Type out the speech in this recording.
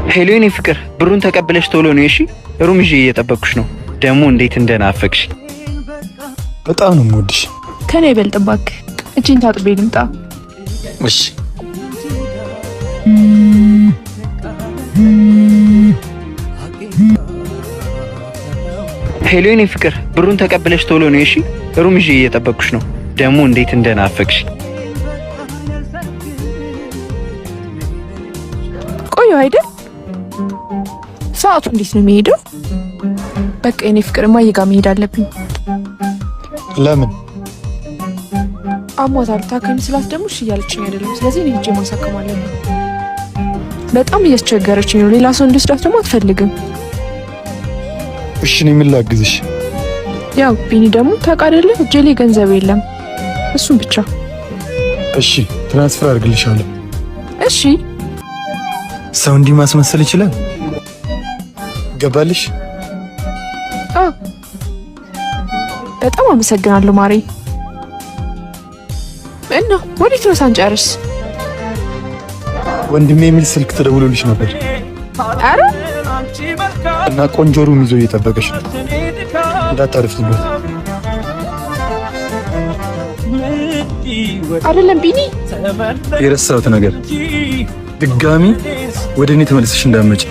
ሄሎ የኔ ፍቅር ብሩን ተቀብለሽ ቶሎ ነው እሺ? ሩም ይዤ እየጠበቅኩሽ ነው። ደግሞ እንዴት እንደናፈቅሽ በጣም ነው የምወድሽ። ከኔ ይበልጥባክ። እጄን ታጥቤ ልምጣ። እሺ ሄሎ የኔ ፍቅር ብሩን ተቀብለሽ ቶሎ ነው እሺ? ሩም ይዤ እየጠበቅኩሽ ነው። ደግሞ እንዴት እንደናፈቅሽ ቆዩ አይደል? ሰዓቱ እንዴት ነው የሚሄደው? በቃ የኔ ፍቅር እማዬ ጋር መሄድ አለብኝ። ለምን? አሟታል። ታከሚ ስላት ደግሞ እሺ እያለችኝ አይደለም። ስለዚህ እኔ ሂጄ ማሳከም አለብኝ። በጣም እያስቸገረችኝ ነው። ሌላ ሰው እንዲወስዳት ደግሞ አትፈልግም። እሺ እኔ ምን ላግዝሽ? ያው ቢኒ ደግሞ ታውቃለህ እጄ ላይ ገንዘብ የለም። እሱን ብቻ። እሺ ትራንስፈር አድርግልሻለሁ። እሺ ሰው እንዲህ ማስመሰል ይችላል? ገባልሽ? በጣም አመሰግናለሁ ማሬ። እና ወዴት ነው ሳንጨርስ? ወንድሜ የሚል ስልክ ተደውሎልሽ ነበር። አረ እና ቆንጆ ሩም ይዞ እየጠበቀሽ ነው። እንዳታረፍትበት። አይደለም ቢኒ፣ የረሳሁት ነገር ድጋሚ ወደ እኔ ተመልሰሽ እንዳትመጪ።